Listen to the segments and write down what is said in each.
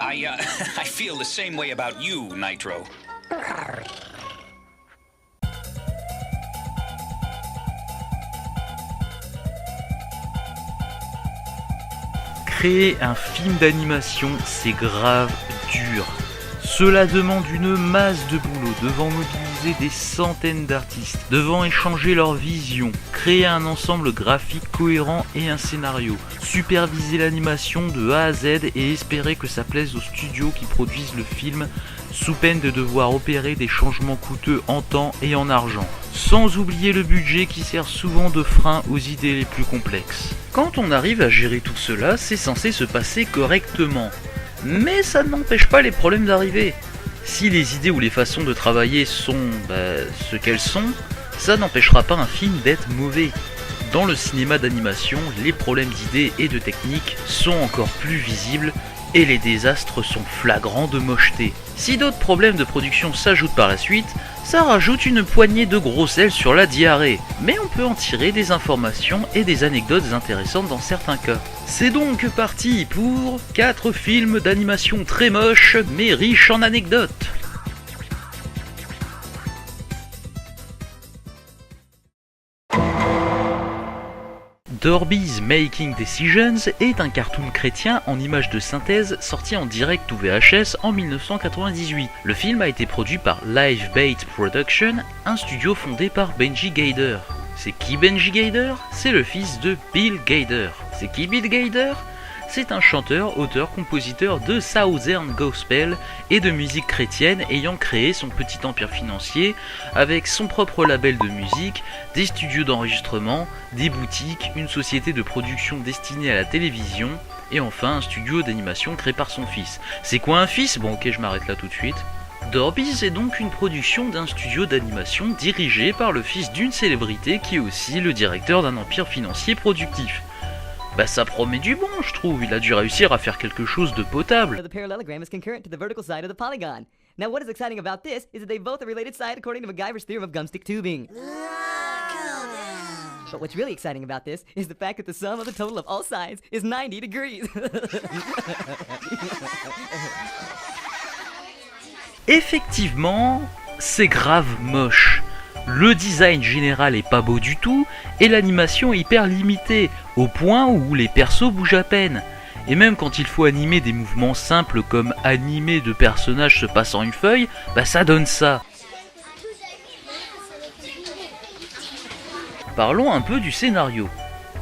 I feel the same way about you, Nitro. Créer un film d'animation, c'est grave dur. Cela demande une masse de boulot, devant mobiliser des centaines d'artistes, devant échanger leur vision, créer un ensemble graphique cohérent et un scénario, superviser l'animation de A à Z et espérer que ça plaise aux studios qui produisent le film, sous peine de devoir opérer des changements coûteux en temps et en argent. Sans oublier le budget qui sert souvent de frein aux idées les plus complexes. Quand on arrive à gérer tout cela, c'est censé se passer correctement. Mais ça n'empêche pas les problèmes d'arriver. Si les idées ou les façons de travailler sont ce qu'elles sont, ça n'empêchera pas un film d'être mauvais. Dans le cinéma d'animation, les problèmes d'idées et de technique sont encore plus visibles et les désastres sont flagrants de mocheté. Si d'autres problèmes de production s'ajoutent par la suite, ça rajoute une poignée de gros sel sur la diarrhée. Mais on peut en tirer des informations et des anecdotes intéressantes dans certains cas. C'est donc parti pour 4 films d'animation très moches mais riches en anecdotes. Dorby's Making Decisions est un cartoon chrétien en images de synthèse sorti en direct ou VHS en 1998. Le film a été produit par Live Bait Production, un studio fondé par Benji Gader. C'est qui Benji Gader? C'est le fils de Bill Gader. C'est qui Bill Gader? C'est un chanteur, auteur, compositeur de Southern Gospel et de musique chrétienne ayant créé son petit empire financier avec son propre label de musique, des studios d'enregistrement, des boutiques, une société de production destinée à la télévision et enfin un studio d'animation créé par son fils. C'est quoi un fils? Bon ok, je m'arrête là tout de suite. Dorby's est donc une production d'un studio d'animation dirigé par le fils d'une célébrité qui est aussi le directeur d'un empire financier productif. Bah ça promet du bon, je trouve. Il a dû réussir à faire quelque chose de potable. The parallelogram is concurrent to the vertical side of the polygon. Now what is exciting about this is that they both are related side according to MacGyver's theorem of gumstick tubing. But what's really exciting about this is the fact that the sum of the total of all sides is 90 degrees. Effectivement, c'est grave moche. Le design général est pas beau du tout, et l'animation est hyper limitée, au point où les persos bougent à peine. Et même quand il faut animer des mouvements simples comme animer de personnages se passant une feuille, bah ça donne ça. Parlons un peu du scénario.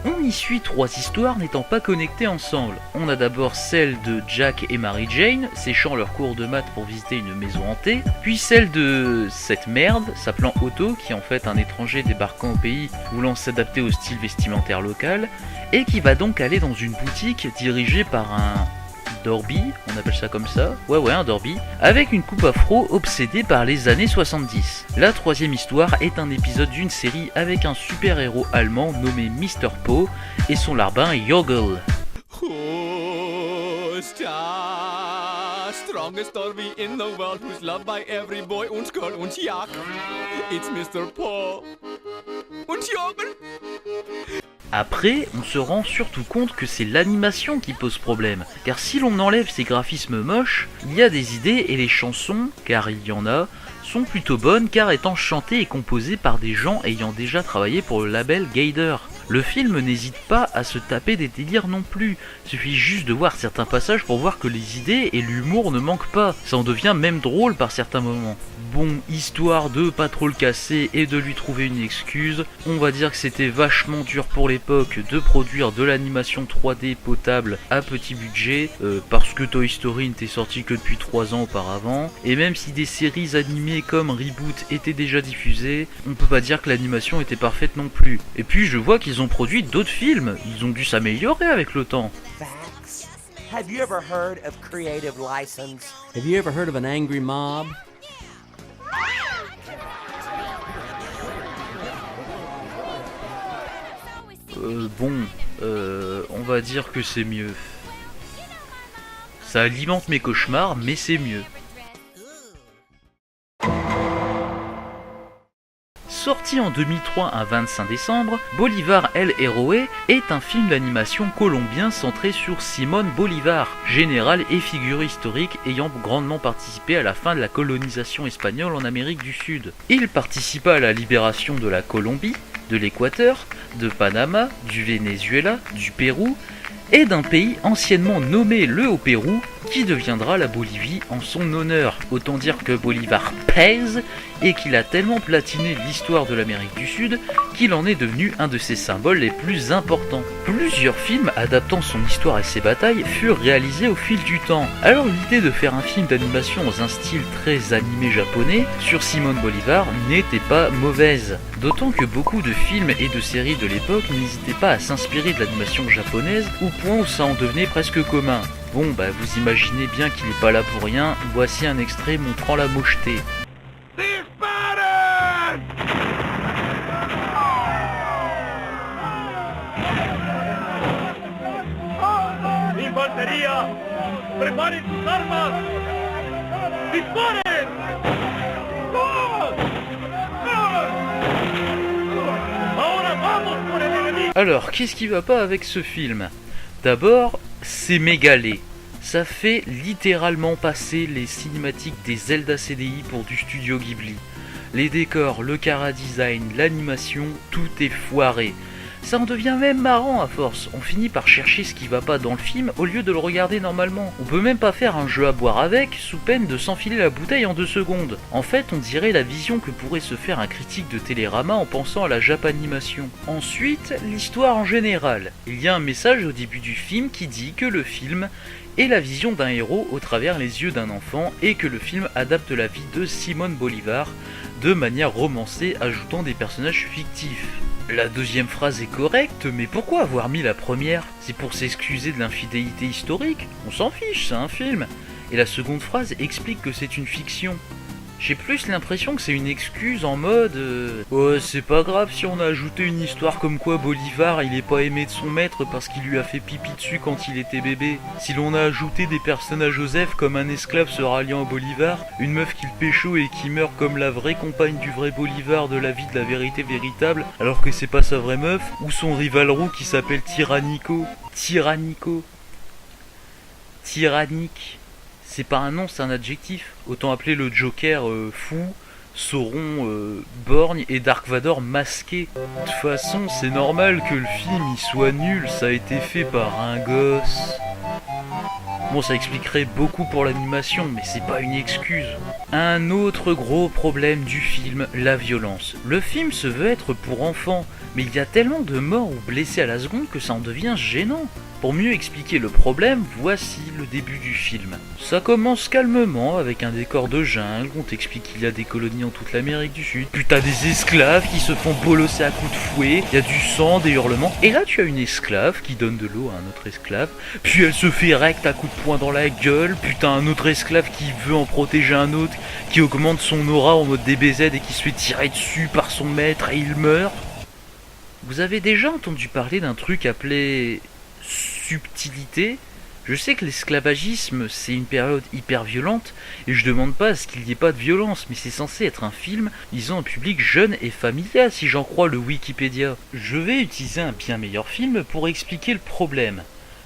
On y suit 3 histoires n'étant pas connectées ensemble. On a d'abord celle de Jack et Mary Jane, séchant leur cours de maths pour visiter une maison hantée, puis celle de cette merde, s'appelant Otto, qui est en fait un étranger débarquant au pays, voulant s'adapter au style vestimentaire local, et qui va donc aller dans une boutique dirigée par un Dorby, on appelle ça comme ça, ouais un Dorby, avec une coupe afro obsédée par les années 70. La 3e histoire est un épisode d'une série avec un super-héros allemand nommé Mr. Poe et son larbin Joggle. Strongest Dorby in the world who's loved by every boy und girl und Jack. It's Mr. Poe und Joggle. Après, on se rend surtout compte que c'est l'animation qui pose problème, car si l'on enlève ces graphismes moches, il y a des idées et les chansons, car il y en a, sont plutôt bonnes car étant chantées et composées par des gens ayant déjà travaillé pour le label Gader. Le film n'hésite pas à se taper des délires non plus, suffit juste de voir certains passages pour voir que les idées et l'humour ne manquent pas, ça en devient même drôle par certains moments. Bon, histoire de pas trop le casser et de lui trouver une excuse, on va dire que c'était vachement dur pour l'époque de produire de l'animation 3D potable à petit budget, parce que Toy Story n'était sorti que depuis 3 ans auparavant, et même si des séries animées comme Reboot étaient déjà diffusées, on peut pas dire que l'animation était parfaite non plus. Et puis je vois qu'ils ont produit d'autres films, ils ont dû s'améliorer avec le temps. Facts. Have you ever heard of creative license? Have you ever heard of an angry mob? On va dire que c'est mieux. Ça alimente mes cauchemars, mais c'est mieux. Sorti Sorti en 2003 un 25 décembre, Bolívar el Héroe est un film d'animation colombien centré sur Simón Bolívar, général et figure historique ayant grandement participé à la fin de la colonisation espagnole en Amérique du Sud. Il participa à la libération de la Colombie, de l'Équateur, de Panama, du Venezuela, du Pérou et d'un pays anciennement nommé le Haut-Pérou qui deviendra la Bolivie en son honneur. Autant dire que Bolívar pèse et qu'il a tellement platiné l'histoire de l'Amérique du Sud qu'il en est devenu un de ses symboles les plus importants. Plusieurs films adaptant son histoire et ses batailles furent réalisés au fil du temps. Alors l'idée de faire un film d'animation dans un style très animé japonais sur Simón Bolívar n'était pas mauvaise. D'autant que beaucoup de films et de séries de l'époque n'hésitaient pas à s'inspirer de l'animation japonaise au point où ça en devenait presque commun. Bon bah vous imaginez bien qu'il n'est pas là pour rien, voici un extrait montrant la mocheté. ¡Infantería! ¡Preparen sus armas! ¡Disparen! ¡Ahora vamos por el enemigo! Alors, qu'est-ce qui va pas avec ce film? D'abord, c'est méga laid. Ça fait littéralement passer les cinématiques des Zelda CDI pour du studio Ghibli. Les décors, le chara-design, l'animation, tout est foiré. Ça en devient même marrant à force, on finit par chercher ce qui va pas dans le film au lieu de le regarder normalement. On peut même pas faire un jeu à boire avec, sous peine de s'enfiler la bouteille en 2 secondes. En fait, on dirait la vision que pourrait se faire un critique de Télérama en pensant à la Japanimation. Ensuite, l'histoire en général. Il y a un message au début du film qui dit que le film est la vision d'un héros au travers les yeux d'un enfant et que le film adapte la vie de Simón Bolívar de manière romancée, ajoutant des personnages fictifs. La deuxième phrase est correcte, mais pourquoi avoir mis la première? C'est pour s'excuser de l'infidélité historique? On s'en fiche, c'est un film. Et la seconde phrase explique que c'est une fiction. J'ai plus l'impression que c'est une excuse en mode ouais, c'est pas grave si on a ajouté une histoire comme quoi Bolívar il est pas aimé de son maître parce qu'il lui a fait pipi dessus quand il était bébé. Si l'on a ajouté des personnages Joseph comme un esclave se ralliant à Bolívar, une meuf qu'il pécho et qui meurt comme la vraie compagne du vrai Bolívar de la vie de la vérité véritable alors que c'est pas sa vraie meuf, ou son rival roux qui s'appelle Tyrannique. C'est pas un nom, c'est un adjectif. Autant appeler le Joker fou, Sauron borgne et Dark Vador masqué. De toute façon, c'est normal que le film y soit nul, ça a été fait par un gosse. Bon, ça expliquerait beaucoup pour l'animation, mais c'est pas une excuse. Un autre gros problème du film, la violence. Le film se veut être pour enfants, mais il y a tellement de morts ou blessés à la seconde que ça en devient gênant. Pour mieux expliquer le problème, voici le début du film. Ça commence calmement avec un décor de jungle, on t'explique qu'il y a des colonies en toute l'Amérique du Sud, puis t'as des esclaves qui se font bolosser à coups de fouet, il y a du sang, des hurlements, et là tu as une esclave qui donne de l'eau à un autre esclave, puis elle se fait recte à coups de poing dans la gueule, puis t'as un autre esclave qui veut en protéger un autre, qui augmente son aura en mode DBZ et qui se fait tirer dessus par son maître et il meurt. Vous avez déjà entendu parler d'un truc appelé subtilité? Je sais que l'esclavagisme c'est une période hyper violente et je demande pas à ce qu'il n'y ait pas de violence, mais c'est censé être un film visant un public jeune et familial si j'en crois le Wikipédia. Je vais utiliser un bien meilleur film pour expliquer le problème.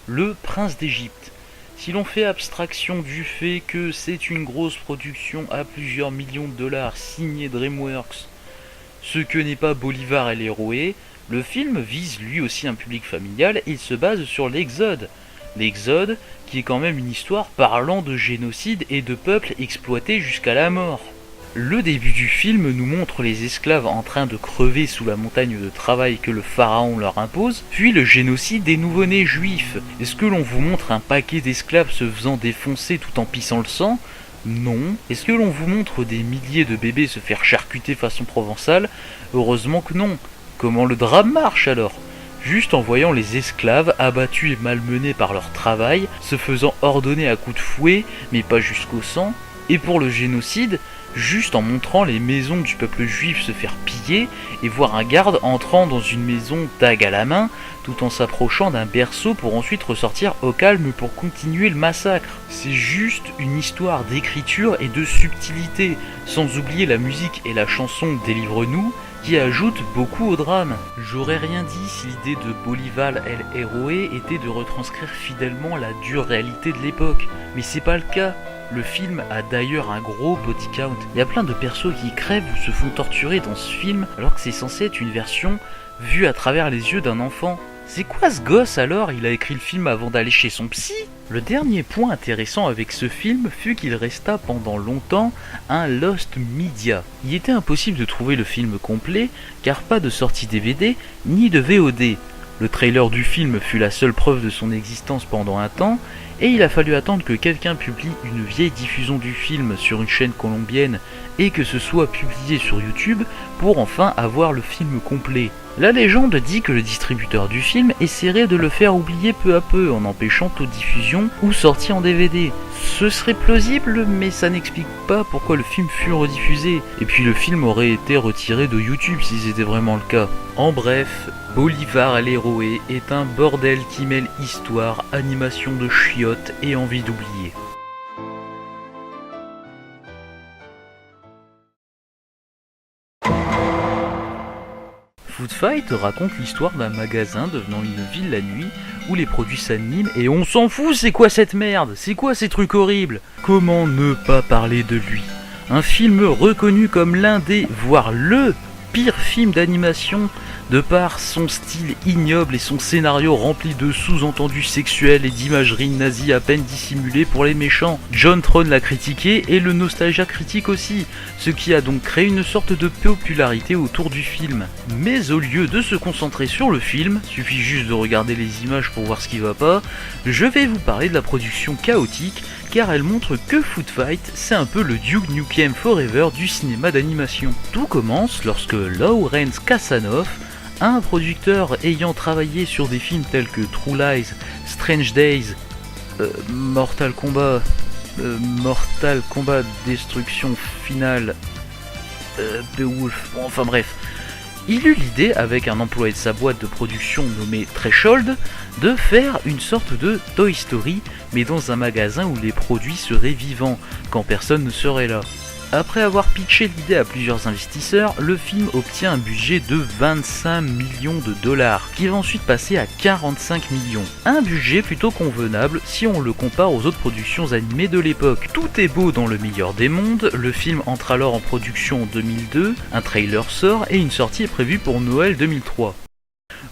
Le Prince d'Égypte. Si l'on fait abstraction du fait que c'est une grosse production à plusieurs millions de dollars signée DreamWorks, ce que n'est pas Bolívar el Héroe, le film vise lui aussi un public familial et il se base sur l'Exode. L'Exode, qui est quand même une histoire parlant de génocide et de peuples exploités jusqu'à la mort. Le début du film nous montre les esclaves en train de crever sous la montagne de travail que le pharaon leur impose, puis le génocide des nouveau-nés juifs. Est-ce que l'on vous montre un paquet d'esclaves se faisant défoncer tout en pissant le sang? Non. Est-ce que l'on vous montre des milliers de bébés se faire charcuter façon provençale? Heureusement que non. Comment le drame marche alors? Juste en voyant les esclaves abattus et malmenés par leur travail, se faisant ordonner à coups de fouet, mais pas jusqu'au sang. Et pour le génocide, juste en montrant les maisons du peuple juif se faire piller et voir un garde entrant dans une maison dague à la main, tout en s'approchant d'un berceau pour ensuite ressortir au calme pour continuer le massacre. C'est juste une histoire d'écriture et de subtilité, sans oublier la musique et la chanson Délivre-nous, qui ajoute beaucoup au drame. J'aurais rien dit si l'idée de Bolívar el Héroe était de retranscrire fidèlement la dure réalité de l'époque, mais c'est pas le cas. Le film a d'ailleurs un gros body count. Il y a plein de persos qui crèvent ou se font torturer dans ce film, alors que c'est censé être une version vue à travers les yeux d'un enfant. C'est quoi ce gosse alors? Il a écrit le film avant d'aller chez son psy? Le dernier point intéressant avec ce film fut qu'il resta pendant longtemps un lost media. Il était impossible de trouver le film complet, car pas de sortie DVD ni de VOD. Le trailer du film fut la seule preuve de son existence pendant un temps, et il a fallu attendre que quelqu'un publie une vieille diffusion du film sur une chaîne colombienne et que ce soit publié sur YouTube pour enfin avoir le film complet. La légende dit que le distributeur du film essaierait de le faire oublier peu à peu en empêchant toute diffusion ou sortie en DVD. Ce serait plausible, mais ça n'explique pas pourquoi le film fut rediffusé. Et puis le film aurait été retiré de YouTube si c'était vraiment le cas. En bref, Bolívar el Héroe est un bordel qui mêle histoire, animation de chiottes et envie d'oublier. Food Fight raconte l'histoire d'un magasin devenant une ville la nuit où les produits s'animent et on s'en fout, c'est quoi cette merde? C'est quoi ces trucs horribles? Comment ne pas parler de lui? Un film reconnu comme l'un des, voire le pire film d'animation de par son style ignoble et son scénario rempli de sous-entendus sexuels et d'imagerie nazie à peine dissimulée pour les méchants. John Tron l'a critiqué et le Nostalgia critique aussi, ce qui a donc créé une sorte de popularité autour du film. Mais au lieu de se concentrer sur le film, suffit juste de regarder les images pour voir ce qui va pas, je vais vous parler de la production chaotique, car elle montre que Food Fight, c'est un peu le Duke Nukem Forever du cinéma d'animation. Tout commence lorsque Lawrence Kasanoff, un producteur ayant travaillé sur des films tels que True Lies, Strange Days, Mortal Kombat Destruction Finale, Beowulf, bon, enfin bref. Il eut l'idée, avec un employé de sa boîte de production nommé Threshold, de faire une sorte de Toy Story, mais dans un magasin où les produits seraient vivants, quand personne ne serait là. Après avoir pitché l'idée à plusieurs investisseurs, le film obtient un budget de 25 millions de dollars, qui va ensuite passer à 45 millions. Un budget plutôt convenable si on le compare aux autres productions animées de l'époque. Tout est beau dans le meilleur des mondes, le film entre alors en production en 2002, un trailer sort et une sortie est prévue pour Noël 2003.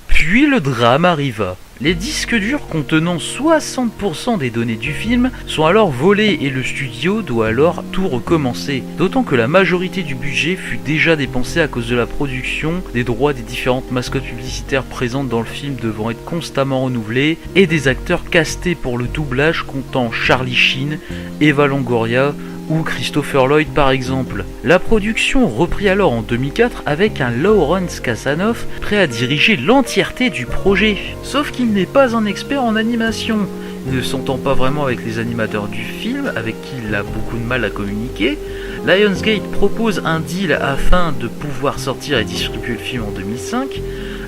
Puis le drame arriva. Les disques durs contenant 60% des données du film sont alors volés et le studio doit alors tout recommencer. D'autant que la majorité du budget fut déjà dépensée à cause de la production, des droits des différentes mascottes publicitaires présentes dans le film devant être constamment renouvelés, et des acteurs castés pour le doublage comptant Charlie Sheen, Eva Longoria ou Christopher Lloyd par exemple. La production reprit alors en 2004 avec un Lawrence Kasanoff prêt à diriger l'entièreté du projet. Sauf qu'il n'est pas un expert en animation. Il ne s'entend pas vraiment avec les animateurs du film, avec qui il a beaucoup de mal à communiquer. Lionsgate propose un deal afin de pouvoir sortir et distribuer le film en 2005.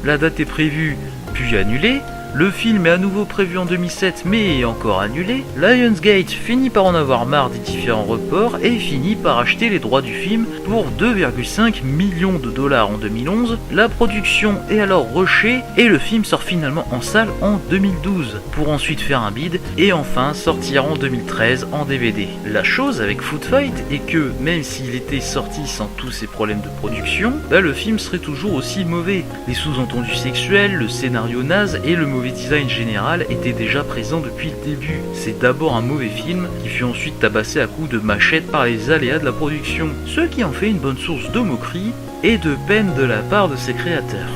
La date est prévue, puis annulée. Le film est à nouveau prévu en 2007 mais est encore annulé. Lionsgate finit par en avoir marre des différents reports et finit par acheter les droits du film pour 2,5 millions de dollars en 2011. La production est alors rushée et le film sort finalement en salle en 2012 pour ensuite faire un bid et enfin sortir en 2013 en DVD. La chose avec Food Fight est que même s'il était sorti sans tous ces problèmes de production, le film serait toujours aussi mauvais. Les sous-entendus sexuels, le scénario naze et le mauvais design général étaient déjà présents depuis le début. C'est d'abord un mauvais film qui fut ensuite tabassé à coups de machette par les aléas de la production, ce qui en fait une bonne source de moquerie et de peine de la part de ses créateurs.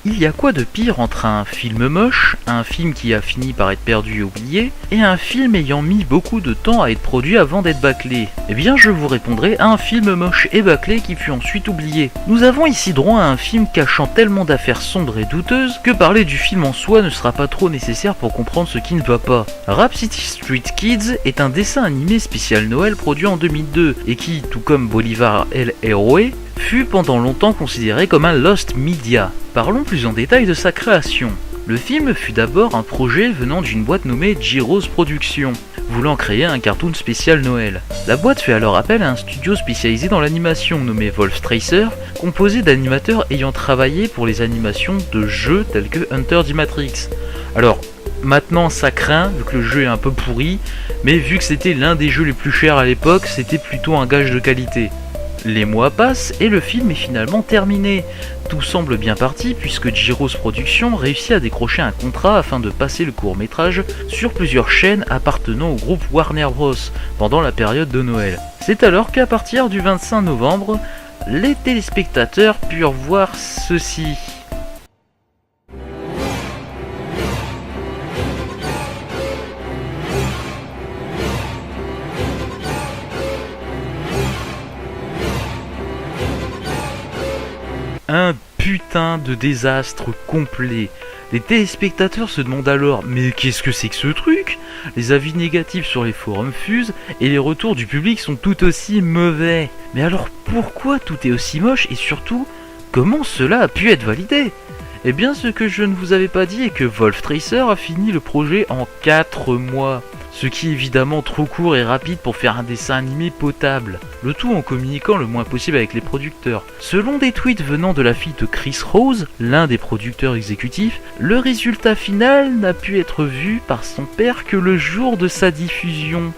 Il y a quoi de pire entre un film moche, un film qui a fini par être perdu et oublié, et un film ayant mis beaucoup de temps à être produit avant d'être bâclé? Eh bien je vous répondrai à un film moche et bâclé qui fut ensuite oublié. Nous avons ici droit à un film cachant tellement d'affaires sombres et douteuses que parler du film en soi ne sera pas trop nécessaire pour comprendre ce qui ne va pas. Rhapsody Street Kids est un dessin animé spécial Noël produit en 2002 et qui, tout comme Bolívar el Héroe, fut pendant longtemps considéré comme un lost media. Parlons plus en détail de sa création. Le film fut d'abord un projet venant d'une boîte nommée Gyros Productions. voulant créer un cartoon spécial Noël. La boîte fait alors appel à un studio spécialisé dans l'animation nommé Wolf Tracer, composé d'animateurs ayant travaillé pour les animations de jeux tels que Hunter D Matrix. Alors, maintenant ça craint, vu que le jeu est un peu pourri, mais vu que c'était l'un des jeux les plus chers à l'époque, c'était plutôt un gage de qualité. Les mois passent et le film est finalement terminé. Tout semble bien parti puisque Gyros Productions réussit à décrocher un contrat afin de passer le court-métrage sur plusieurs chaînes appartenant au groupe Warner Bros. Pendant la période de Noël. C'est alors qu'à partir du 25 novembre, les téléspectateurs purent voir ceci. Un putain de désastre complet. Les téléspectateurs se demandent alors « Mais qu'est-ce que c'est que ce truc ?» Les avis négatifs sur les forums fusent et les retours du public sont tout aussi mauvais. Mais alors pourquoi tout est aussi moche et surtout, comment cela a pu être validé ? Eh bien ce que je ne vous avais pas dit est que Wolf Tracer a fini le projet en 4 mois. Ce qui est évidemment trop court et rapide pour faire un dessin animé potable, le tout en communiquant le moins possible avec les producteurs. Selon des tweets venant de la fille de Chris Rose, l'un des producteurs exécutifs, le résultat final n'a pu être vu par son père que le jour de sa diffusion.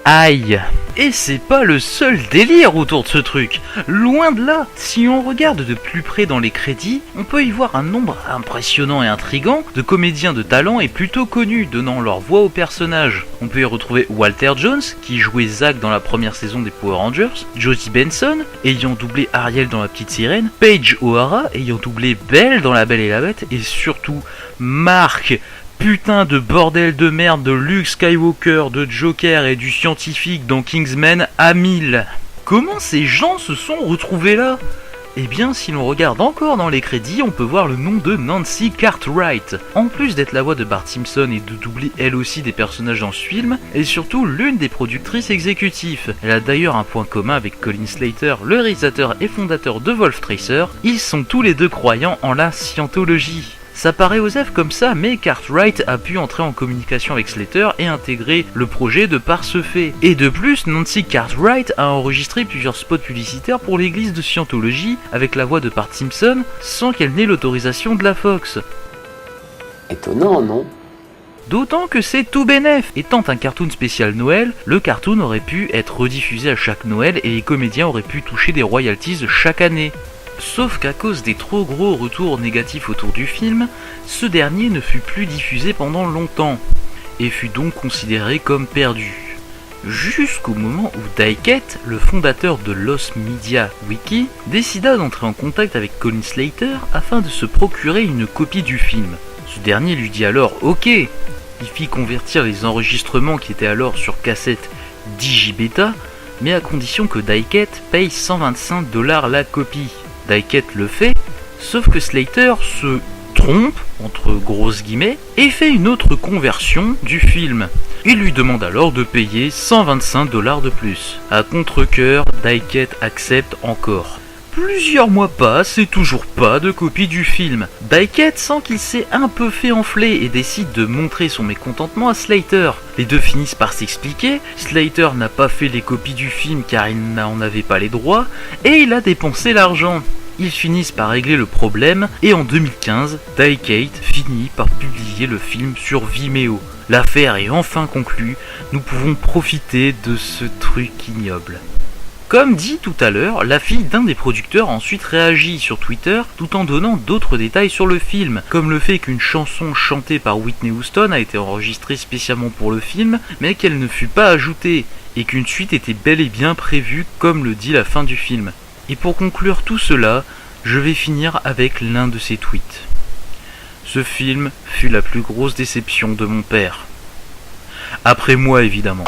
Aïe! Et c'est pas le seul délire autour de ce truc, loin de là. Si on regarde de plus près dans les crédits, on peut y voir un nombre impressionnant et intrigant de comédiens de talent et plutôt connus, donnant leur voix aux personnages. On peut y retrouver Walter Jones, qui jouait Zack dans la première saison des Power Rangers, Josie Benson, ayant doublé Ariel dans La Petite Sirène, Paige O'Hara, ayant doublé Belle dans La Belle et la Bête, et surtout Mark, putain de bordel de merde de Luke Skywalker, de Joker et du scientifique dans Kingsman à 1000. Comment ces gens se sont retrouvés là ? Eh bien, si l'on regarde encore dans les crédits, on peut voir le nom de Nancy Cartwright. En plus d'être la voix de Bart Simpson et de doubler elle aussi des personnages dans ce film, elle est surtout l'une des productrices exécutives. Elle a d'ailleurs un point commun avec Colin Slater, le réalisateur et fondateur de Wolf Tracer. Ils sont tous les deux croyants en la scientologie. Ça paraît osef comme ça, mais Cartwright a pu entrer en communication avec Slater et intégrer le projet de par ce fait. Et de plus, Nancy Cartwright a enregistré plusieurs spots publicitaires pour l'église de Scientologie avec la voix de Bart Simpson sans qu'elle n'ait l'autorisation de la Fox. Étonnant, non ? D'autant que c'est tout bénef. Étant un cartoon spécial Noël, le cartoon aurait pu être rediffusé à chaque Noël et les comédiens auraient pu toucher des royalties chaque année. Sauf qu'à cause des trop gros retours négatifs autour du film, ce dernier ne fut plus diffusé pendant longtemps, et fut donc considéré comme perdu. Jusqu'au moment où Daiket, le fondateur de Lost Media Wiki, décida d'entrer en contact avec Colin Slater afin de se procurer une copie du film. Ce dernier lui dit alors « Ok », il fit convertir les enregistrements qui étaient alors sur cassette digibeta, mais à condition que Daiket paye $125 la copie. Daiket le fait, sauf que Slater se trompe, entre grosses guillemets, et fait une autre conversion du film. Il lui demande alors de payer $125 de plus. À contre-cœur, Daiket accepte encore. Plusieurs mois passent et toujours pas de copie du film. Daiket sent qu'il s'est un peu fait enfler et décide de montrer son mécontentement à Slater. Les deux finissent par s'expliquer, Slater n'a pas fait les copies du film car il n'en avait pas les droits, et il a dépensé l'argent. Ils finissent par régler le problème, et en 2015, Daiket finit par publier le film sur Vimeo. L'affaire est enfin conclue, nous pouvons profiter de ce truc ignoble. Comme dit tout à l'heure, la fille d'un des producteurs a ensuite réagi sur Twitter tout en donnant d'autres détails sur le film, comme le fait qu'une chanson chantée par Whitney Houston a été enregistrée spécialement pour le film, mais qu'elle ne fut pas ajoutée, et qu'une suite était bel et bien prévue comme le dit la fin du film. Et pour conclure tout cela, je vais finir avec l'un de ses tweets. Ce film fut la plus grosse déception de mon père. Après moi évidemment.